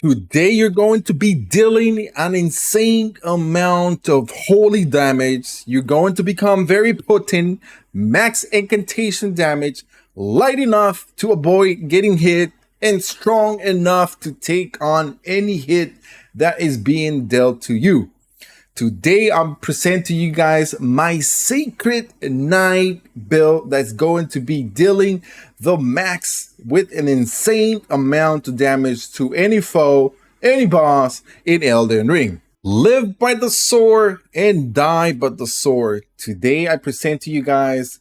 Today, you're going to be dealing an insane amount of holy damage. You're going to become very potent, max incantation damage, light enough to avoid getting hit, and strong enough to take on any hit that is being dealt to you. Today, I'm presenting to you guys my Sacred Knight build that's going to be dealing the max with an insane amount of damage to any foe, any boss in Elden Ring. Live by the sword and die by the sword. Today, I present to you guys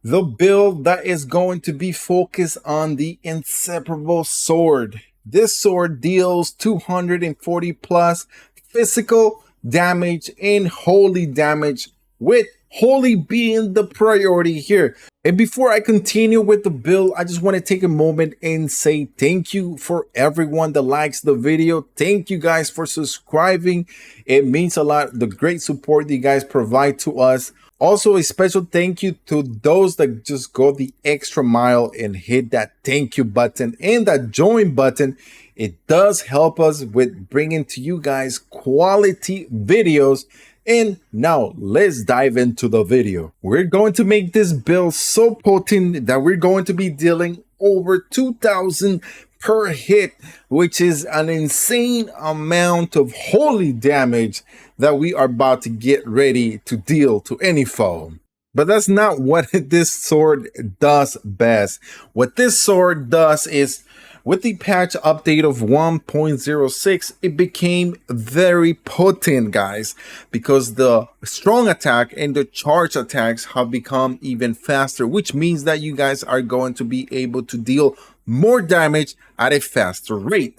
the build that is going to be focused on the Inseparable Sword. This sword deals 240 plus physical damage and holy damage, with holy being the priority here. And before I continue with the build, I just want to take a moment and say thank you for everyone that likes the video. Thank you guys for subscribing. It means a lot, the great support that you guys provide to us. Also, a special thank you to those that just go the extra mile and hit that thank you button and that join button. It does help us with bringing to you guys quality videos. And now let's dive into the video. We're going to make this build so potent that we're going to be dealing over 2,000 per hit, which is an insane amount of holy damage that we are about to get ready to deal to any foe. But that's not what this sword does best. What this sword does is, with the patch update of 1.06, it became very potent, guys, because the strong attack and the charge attacks have become even faster, which means that you guys are going to be able to deal more damage at a faster rate.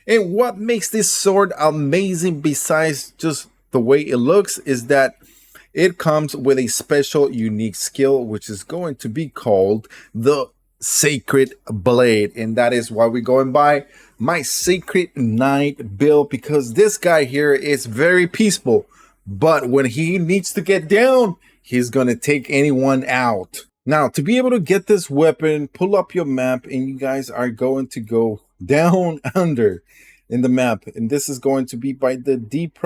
And what makes this sword amazing, besides just the way it looks, is that it comes with a special unique skill, which is going to be called the Sacred Blade. And that is why we're going by my Sacred Knight build, because this guy here is very peaceful, but when he needs to get down, he's gonna take anyone out. Now, to be able to get this weapon, pull up your map and you guys are going to go down under in the map, and this is going to be by the deep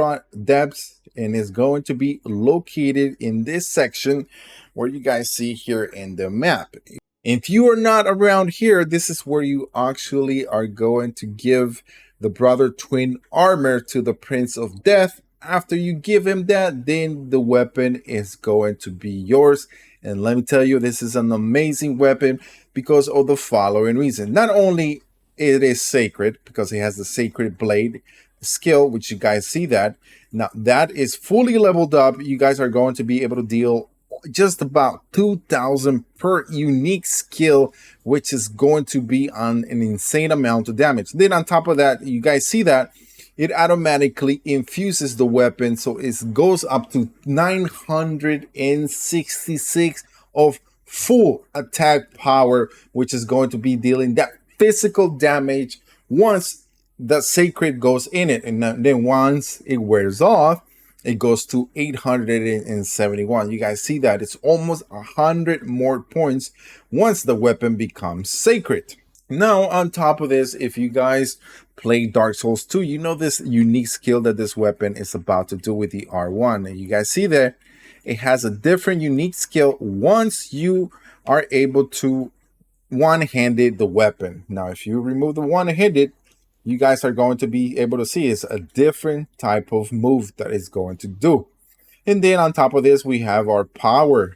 depths, and is going to be located in this section where you guys see here in the map. If you are not around here, this is where you actually are going to give the brother twin armor to the Prince of Death. After you give him that, then the weapon is going to be yours. And let me tell you, this is an amazing weapon because of the following reason. Not only it is sacred, because it has the Sacred Blade skill, which you guys see that. Now, that is fully leveled up. You guys are going to be able to deal just about 2,000 per unique skill, which is going to be on an insane amount of damage. Then on top of that, you guys see that it automatically infuses the weapon, so it goes up to 966 of full attack power, which is going to be dealing that physical damage once the sacred goes in it. And then once it wears off, it goes to 871. You guys see that it's almost 100 more points once the weapon becomes sacred. Now, on top of this, if you guys play Dark Souls 2, you know this unique skill that this weapon is about to do with the R1. And you guys see there, it has a different unique skill once you are able to one-handed the weapon. Now, if you remove the one-handed, you guys are going to be able to see it's a different type of move that it's going to do. And then on top of this, we have our power,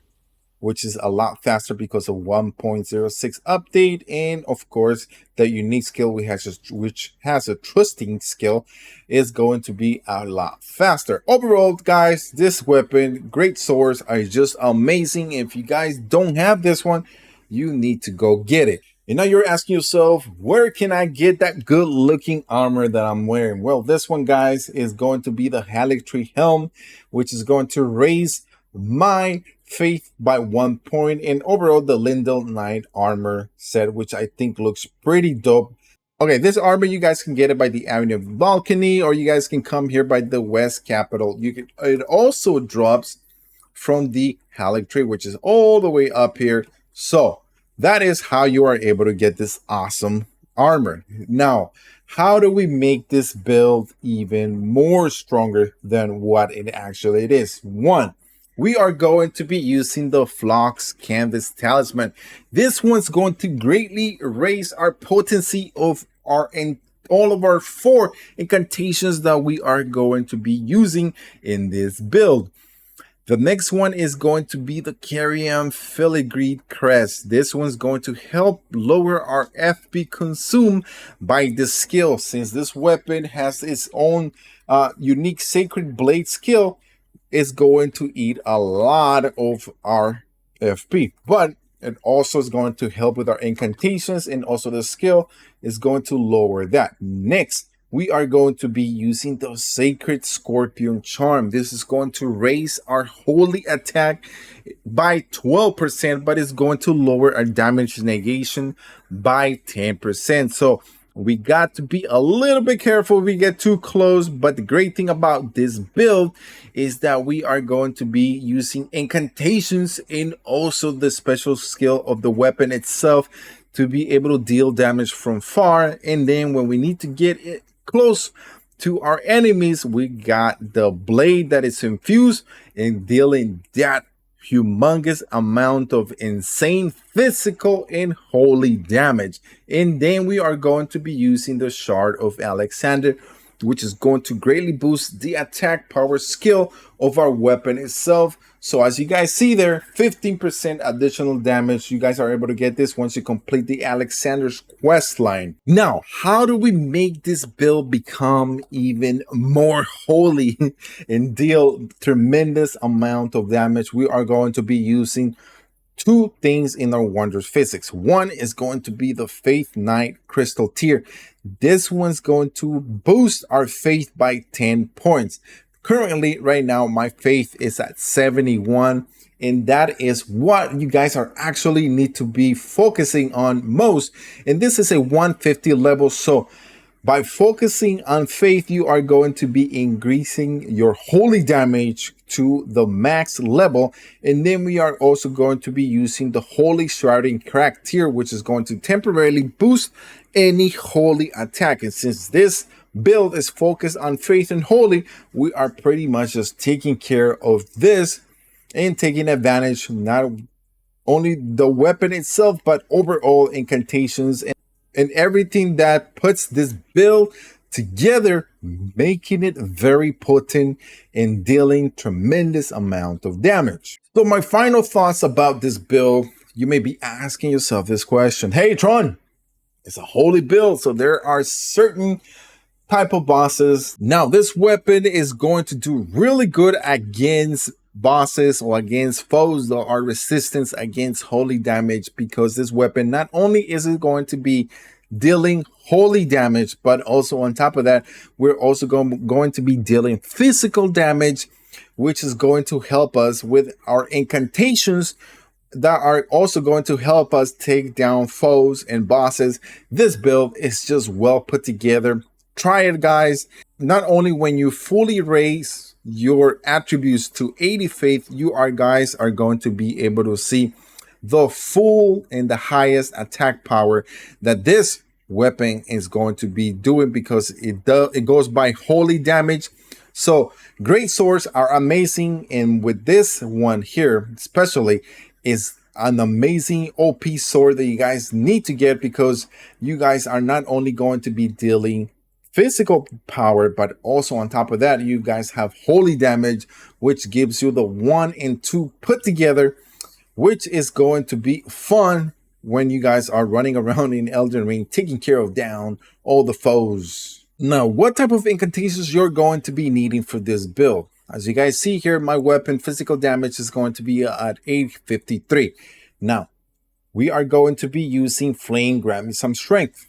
which is a lot faster because of 1.06 update. And of course, the unique skill which has a trusting skill, is going to be a lot faster. Overall, guys, this weapon, great swords, are just amazing. If you guys don't have this one, you need to go get it. And now you're asking yourself, where can I get that good looking armor that I'm wearing? Well, this one, guys, is going to be the Erdtree helm, which is going to raise my faith by 1 point. And overall, the Lindell Knight armor set, which I think looks pretty dope. Okay, this armor, you guys can get it by the Avenue of Balcony, or you guys can come here by the West Capitol. It also drops from the Erdtree, which is all the way up here. So that is how you are able to get this awesome armor. Now, how do we make this build even more stronger than what it actually is? One, we are going to be using the Flux Canvas Talisman. This one's going to greatly raise our potency of all of our 4 incantations that we are going to be using in this build. The next one is going to be the Carrion Filigree Crest. This one's going to help lower our FP consumed by the skill. Since this weapon has its own unique Sacred Blade skill, it's going to eat a lot of our FP. But it also is going to help with our incantations, and also the skill is going to lower that. Next, we are going to be using the Sacred Scorpion Charm. This is going to raise our holy attack by 12%, but it's going to lower our damage negation by 10%. So we got to be a little bit careful if we get too close. But the great thing about this build is that we are going to be using incantations and also the special skill of the weapon itself to be able to deal damage from far. And then when we need to get it close to our enemies, we got the blade that is infused and dealing that humongous amount of insane physical and holy damage. And then we are going to be using the Shard of Alexander, which is going to greatly boost the attack power skill of our weapon itself. So as you guys see there, 15% additional damage. You guys are able to get this once you complete the Alexander's quest line. Now, how do we make this build become even more holy and deal tremendous amount of damage? We are going to be using 2 things in our Wondrous Physics. One is going to be the Faith Knight Crystal Tier. This one's going to boost our faith by 10 points. Currently, right now, my faith is at 71, and that is what you guys are actually need to be focusing on most. And this is a 150 level, so by focusing on faith, you are going to be increasing your holy damage to the max level. And then we are also going to be using the Holy Shrouding Crack tier, which is going to temporarily boost any holy attack. And since this build is focused on faith and holy, we are pretty much just taking care of this and taking advantage not only the weapon itself, but overall incantations and everything that puts this build together, making it very potent and dealing tremendous amount of damage. So my final thoughts about this build, you may be asking yourself this question: hey Tron, it's a holy build, so there are certain type of bosses. Now this weapon is going to do really good against bosses or against foes that are resistance against holy damage, because this weapon not only is it going to be dealing holy damage, but also on top of that, we're also going to be dealing physical damage, which is going to help us with our incantations that are also going to help us take down foes and bosses. This build is just well put together. Try it, guys. Not only when you fully raise your attributes to 80 faith, you guys are going to be able to see the full and the highest attack power that this weapon is going to be doing, because it goes by holy damage. So great swords are amazing, and with this one here especially is an amazing OP sword that you guys need to get, because you guys are not only going to be dealing physical power, but also on top of that, you guys have holy damage, which gives you the 1 and 2 put together, which is going to be fun when you guys are running around in Elden Ring, taking care of down all the foes. Now, what type of incantations you're going to be needing for this build? As you guys see here, my weapon physical damage is going to be at 853. Now, we are going to be using Flame Grant Me Some Strength.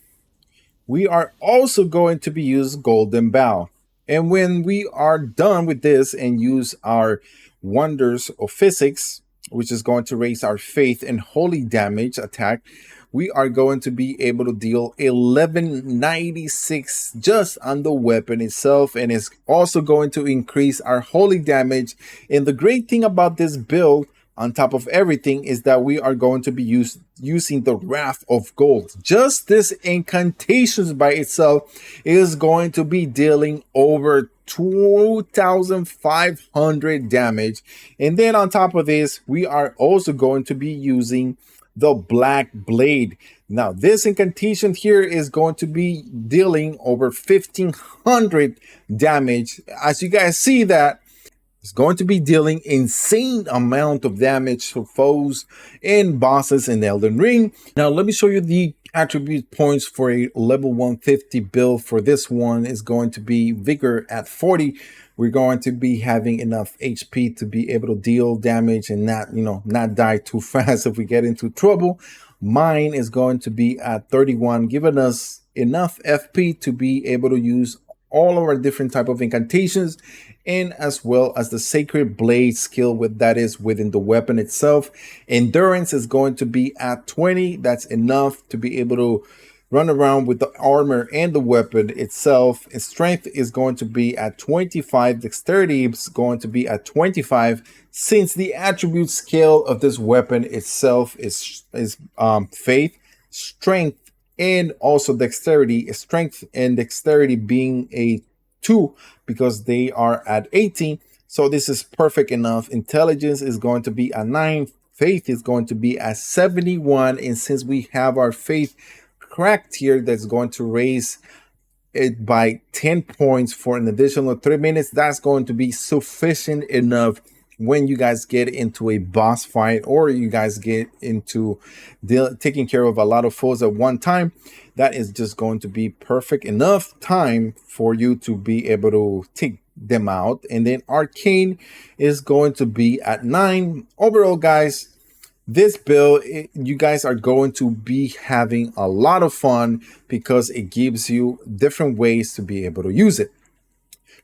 We are also going to be using Golden Bow. And when we are done with this and use our Wonders of Physics, which is going to raise our faith and holy damage attack, we are going to be able to deal 1196 just on the weapon itself, and it's also going to increase our holy damage. And the great thing about this build, on top of everything is that we are going to be using the Wrath of Gold. Just this incantations by itself is going to be dealing over 2,500 damage. And then on top of this, we are also going to be using the Black Blade. Now, this incantation here is going to be dealing over 1,500 damage. As you guys see that, it's going to be dealing insane amount of damage to foes and bosses in Elden Ring. Now, let me show you the attribute points for a level 150 build. For this one is going to be Vigor at 40. We're going to be having enough HP to be able to deal damage and not die too fast if we get into trouble. Mine is going to be at 31, giving us enough FP to be able to use all of our different type of incantations, and as well as the Sacred Blade skill that is within the weapon itself. Endurance is going to be at 20. That's enough to be able to run around with the armor and the weapon itself. And strength is going to be at 25. Dexterity is going to be at 25. Since the attribute scale of this weapon itself is faith, strength, and also dexterity, strength and dexterity being a 2 because they are at 18. So this is perfect enough. Intelligence is going to be at 9. Faith is going to be at 71. And since we have our faith cracked here, that's going to raise it by 10 points for an additional 3 minutes. That's going to be sufficient enough when you guys get into a boss fight, or you guys get into taking care of a lot of foes at one time. That is just going to be perfect enough time for you to be able to take them out. And then Arcane is going to be at 9. Overall, guys, this build, you guys are going to be having a lot of fun because it gives you different ways to be able to use it.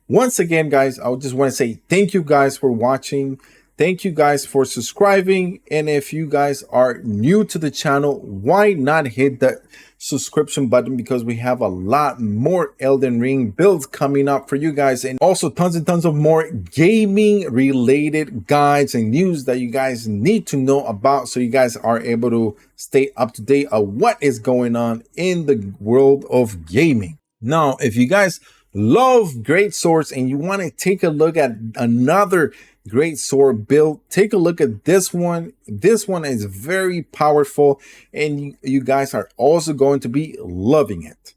Once again, guys, I just want to say thank you guys for watching. Thank you guys for subscribing. And if you guys are new to the channel, why not hit that subscription button, because we have a lot more Elden Ring builds coming up for you guys, and also tons and tons of more gaming related guides and news that you guys need to know about, so you guys are able to stay up to date on what is going on in the world of gaming. Now, if you guys love great swords and you want to take a look at another great sword build, take a look at this one. This one is very powerful, and you guys are also going to be loving it.